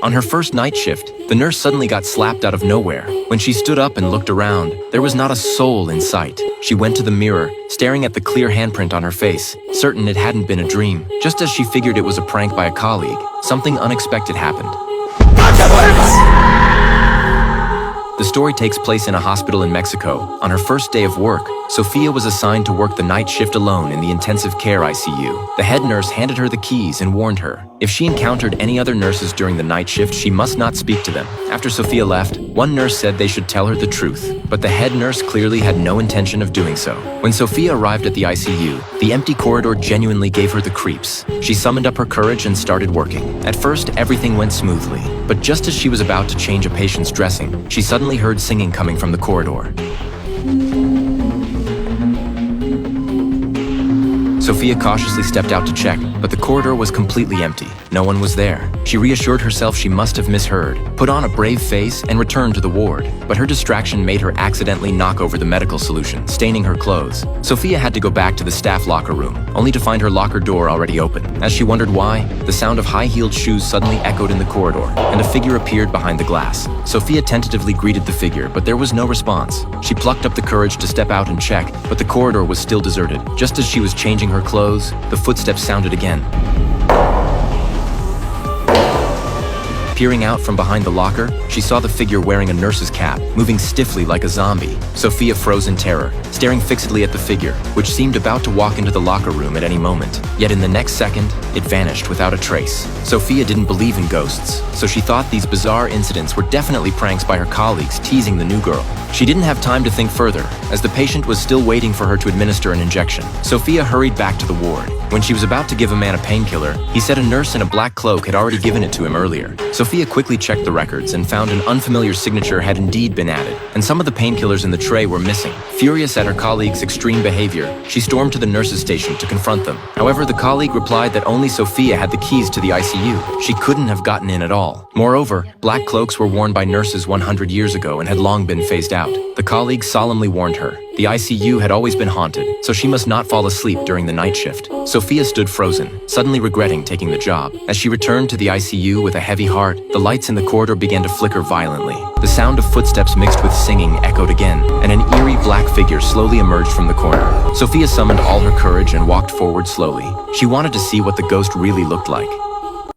On her first night shift, the nurse suddenly got slapped out of nowhere. When she stood up and looked around, there was not a soul in sight. She went to the mirror, staring at the clear handprint on her face, certain it hadn't been a dream. Just as she figured it was a prank by a colleague, something unexpected happened. The story takes place in a hospital in Mexico. On her first day of work, Sophia was assigned to work the night shift alone in the intensive care ICU. The head nurse handed her the keys and warned her, if she encountered any other nurses during the night shift, she must not speak to them. After Sophia left, one nurse said they should tell her the truth, but the head nurse clearly had no intention of doing so. When Sophia arrived at the ICU, the empty corridor genuinely gave her the creeps. She summoned up her courage and started working. At first, everything went smoothly, but just as she was about to change a patient's dressing, she suddenly heard singing coming from the corridor. Sophia cautiously stepped out to check, but the corridor was completely empty. No one was there. She reassured herself she must have misheard, put on a brave face, and returned to the ward. But her distraction made her accidentally knock over the medical solution, staining her clothes. Sophia had to go back to the staff locker room, only to find her locker door already open. As she wondered why, the sound of high-heeled shoes suddenly echoed in the corridor, and a figure appeared behind the glass. Sophia tentatively greeted the figure, but there was no response. She plucked up the courage to step out and check, but the corridor was still deserted. Just as she was changing her clothes, the footsteps sounded again. Peering out from behind the locker, she saw the figure wearing a nurse's cap, moving stiffly like a zombie. Sophia froze in terror, staring fixedly at the figure, which seemed about to walk into the locker room at any moment. Yet in the next second, it vanished without a trace. Sophia didn't believe in ghosts, so she thought these bizarre incidents were definitely pranks by her colleagues teasing the new girl. She didn't have time to think further, as the patient was still waiting for her to administer an injection. Sophia hurried back to the ward. When she was about to give a man a painkiller, he said a nurse in a black cloak had already given it to him earlier. Sophia quickly checked the records and found an unfamiliar signature had indeed been added, and some of the painkillers in the tray were missing. Furious at her colleague's extreme behavior, she stormed to the nurse's station to confront them. However, the colleague replied that only Sophia had the keys to the ICU. She couldn't have gotten in at all. Moreover, black cloaks were worn by nurses 100 years ago and had long been phased out. The colleague solemnly warned her. The ICU had always been haunted, so she must not fall asleep during the night shift. Sophia stood frozen, suddenly regretting taking the job. As she returned to the ICU with a heavy heart, the lights in the corridor began to flicker violently. The sound of footsteps mixed with singing echoed again, and an eerie black figure slowly emerged from the corner. Sophia summoned all her courage and walked forward slowly. She wanted to see what the ghost really looked like.